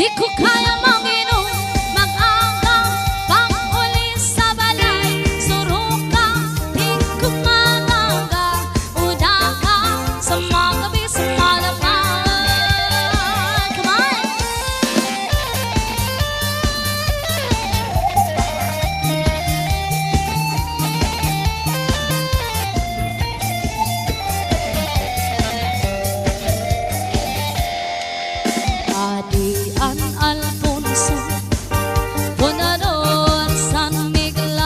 Di ko kaya manginom, mag-agaw, pang-uli sa balay. Suruka, di ko magaga, udaka, sa mga gabi, sa malaman. Come on! Adian Alfonso, Bonador San Miguel,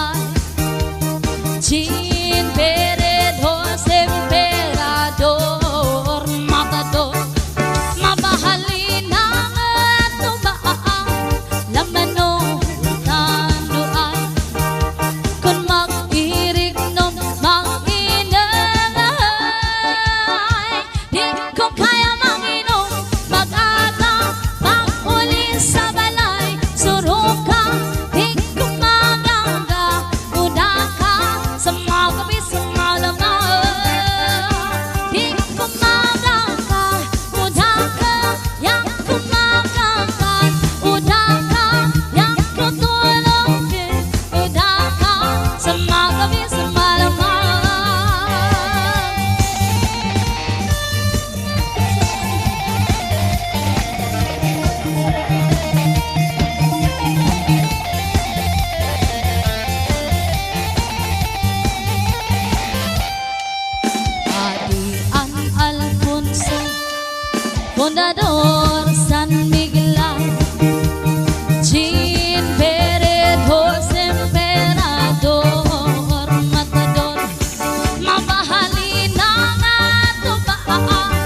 Jean Pérez, Jose Emperador, Matador, mabahalin ang tubaan, lamano tanduan, kung mag-irig nom mag-inangay, di ko kaya manginom, mag-agaw, pang-uli sa balay. Suruka, di ko magaga, udaka, sa mga gabi, sa malaman. Di ko magaga, udaka, yang ko magaga, udaka, yang ko tulogin, udaka, sa mga gabi, sa malaman. Adian Alfonso, Fundador San Miguel, Jean Pérez, Jose Emperador, Matador, mabahalin ang tubaan,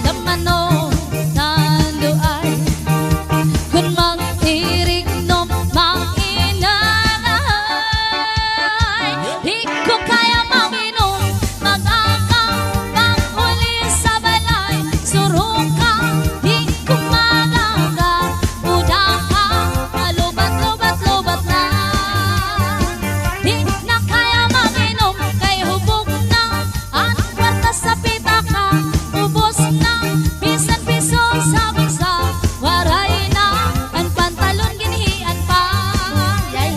lamano tanduan, kung mag-irig nom mag-inangay. Di ko kaya manginom, mag-agaw, pang-uli sa balay. Suruka, di ko magaga, udaka, lubat-lubat-lubat na. Di na kaya manginom, kay hubog na ang kwarta sa pitaka. Ubos na, bisan piso sa bulsa, waray na ang pantalon ginihian pa. Yay.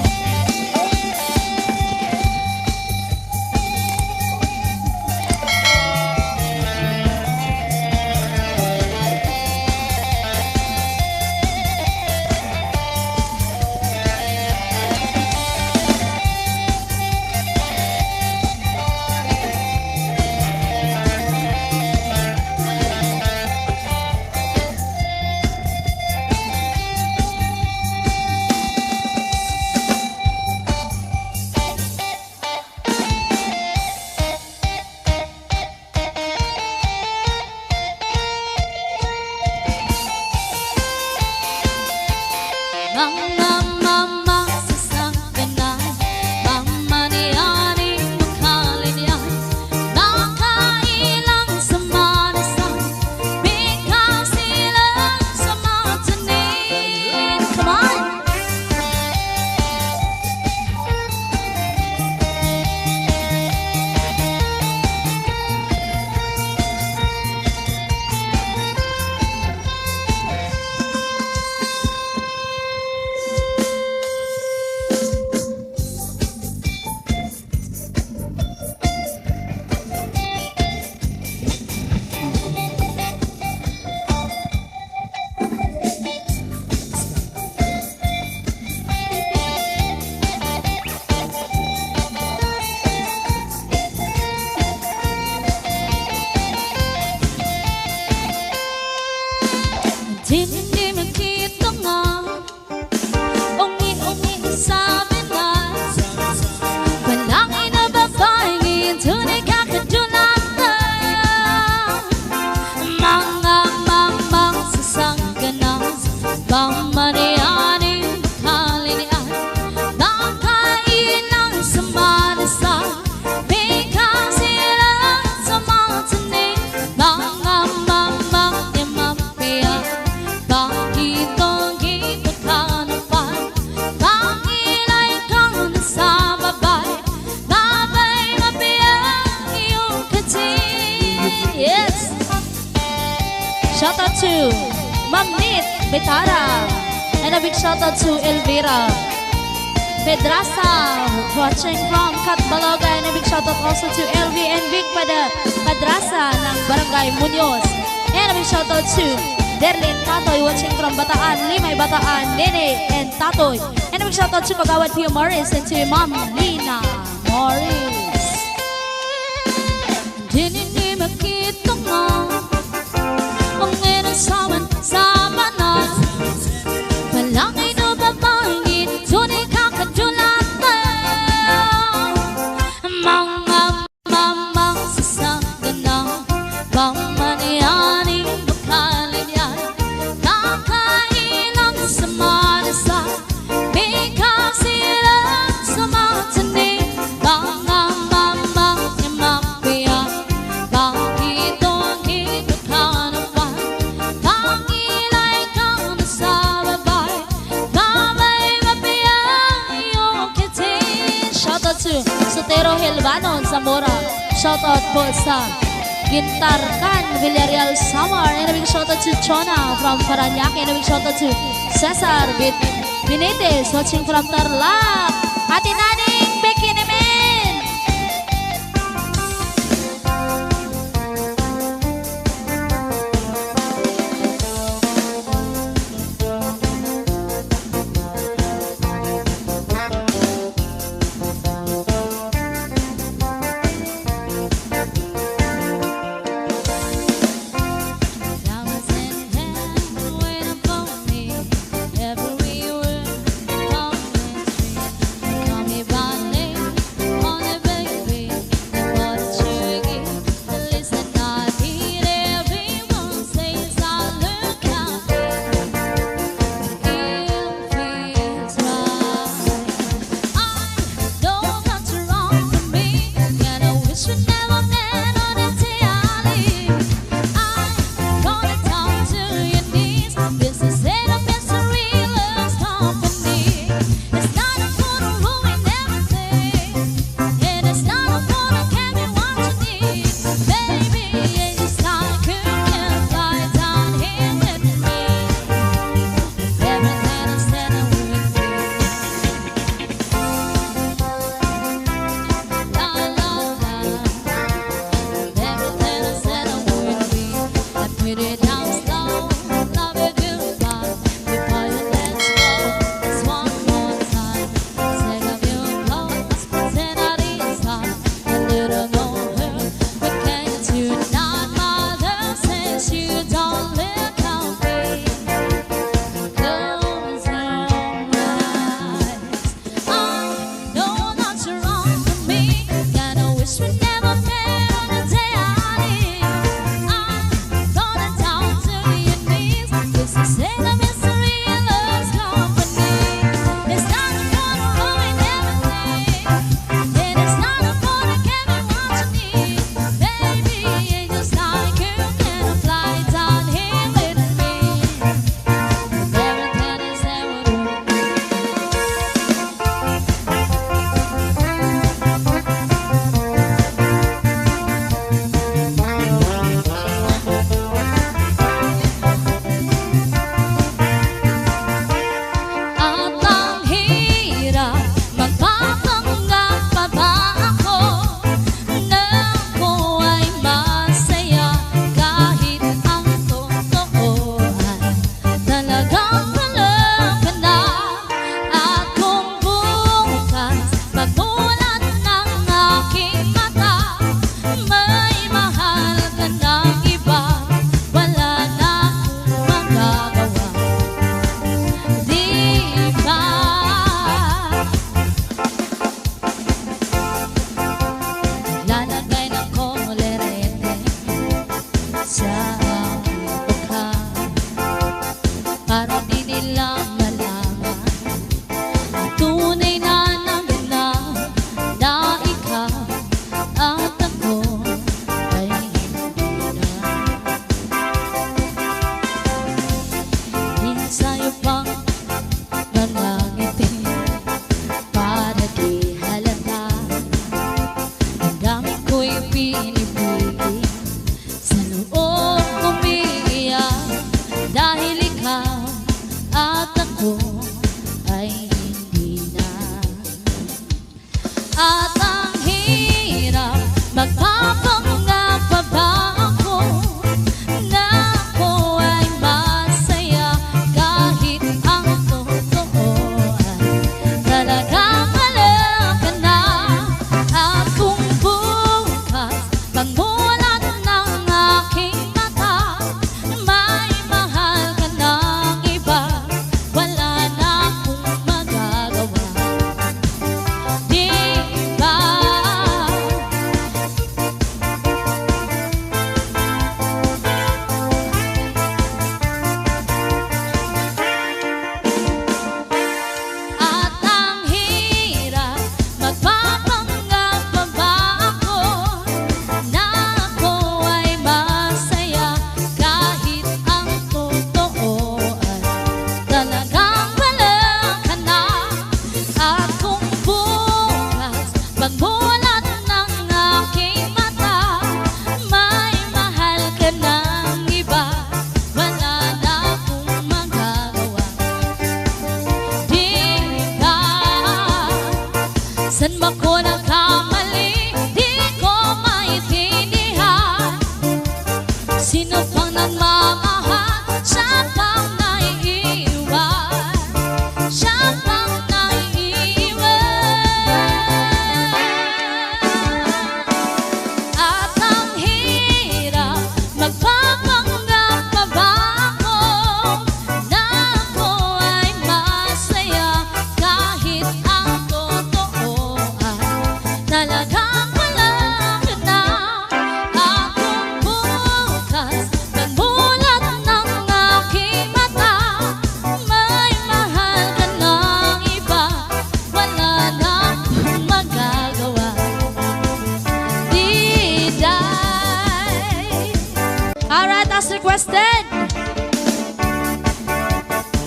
Mga mama sa sangganan, mama ni aning makalin yan, nakailang sa manasan, bigkas ilang sa matanin. Come on! Hindi makita nga, ungi-ungi sabi na, walang inababay, ngayon tunay kakadulatan. Mga mamang sasangganan, pamanianing kalinian, nakailang sa manasa, bigkas ilang sa matanin. Mga mamang yamapia, pakitong-gito kanupan, pangilay kang nasa babay, babay mapiyang iyong katin. Yes! Shout out to Ma'am Nit Betara. And a big shout out to Elvira Pedrasa, watching from Catbaloga. And a big shout out also to LV and Vic Pedrasa ng Barangay Muñoz. And a big shout out to Derlin Tatoy, watching from Bataan, Limay Bataan, Nene and Tatoy. And a big shout out to Kagawad Pio Morris and to Ma'am Lina Morris. Hindi makita nga ang inasawan sa manas. Palangay no babangin, tunay kakadulat na mga mamang sasagana, pamanayaning bakalyan, kakailang sa manasa, ikasilang sa matanim, mga mamang yamapaya, bakit ang ipagkanapan, pangilay ka na sa babay, kamay mapayang iyong kitin. Shoutout to Sotero Helvanon Zamora. Shoutout po sa Gintarkan Villarreal Samar. And a big shoutout to Chona from Paranaque. And a big shoutout to Cesar Benitez watching from Tarlac. Ate Naning Becky naman. Flowers in hand waiting for me everywhere. Call me by name, on the baby. What you give, listen, I hear everyone says I look out. It feels right. I know that's wrong for me, and I wish we never met on the day I leave. I'm gonna talk to your knees. This is it, a mystery loves company. It's not gonna ruin everything, and it's not gonna give me what you need. Baby, it's like you can fly down here with me. Everything I said I would be. La la la. Everything I said I would be. I put it down slow, love it goodbye. Before you let's go, it's one more time. Take off your clothes, pretend I inside. A little more hurt, we can't tonight. Mother says you don't look healthy. Close your eyes. I know that's wrong for me, and I wish we never met on the day I leave. I'm gonna talk to your knees. This is it, a mystery loves company. It's not gonna ruin everything, and it's not gonna give me what you need. Baby, it's just like you can fly down here with me. Everything is there with you. At ang hirap, magpapanggap pa ba ako na ako ay masaya kahit ang totoo ay talagang walang ka na. At kung bukas pagmulat ng aking mata, may mahal ka ng iba, wala na akong magagawa. Di ba? Lalagay ng kolerete sa mukha para di nila malaman ang tunay na nangina na ikaw at ako ay hindi na. Di sa'yo pang mga ngiti para di halata. Ang dami ko'y pinipili sa loob umiiyak dahil ikaw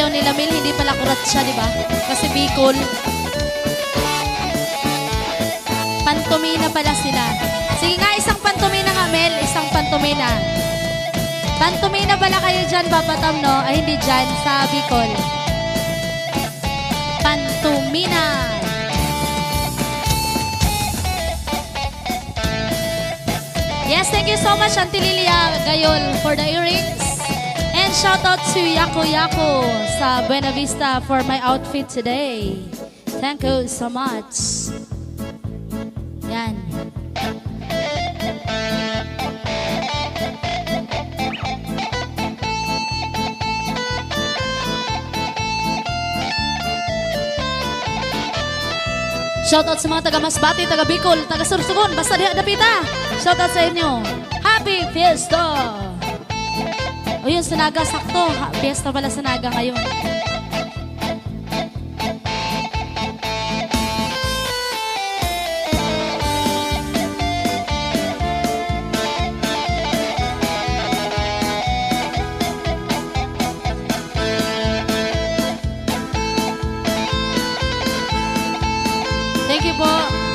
sayaw nila Mil, hindi pala kurat siya, di ba? Kasi Bicol. Pantomina pala sila. Sige nga, isang pantomina nga, Mel. Isang pantomina. Pantomina pala kayo dyan, Papatam, no? Ay, hindi dyan, sa Bicol. Pantomina. Yes, thank you so much, Auntie Lilia Gayol, for the earrings. And shout out to Yako Yako sa Buena Vista for my outfit today. Thank you so much. Yan. Shoutout sa mga taga Masbate, taga Bicol, taga Sursugon, basta diha dapita. Shoutout sa inyo. Happy Fiesta! O yun, sa Naga, sakto. Fiesta pala sa Naga ngayon. Thank you po.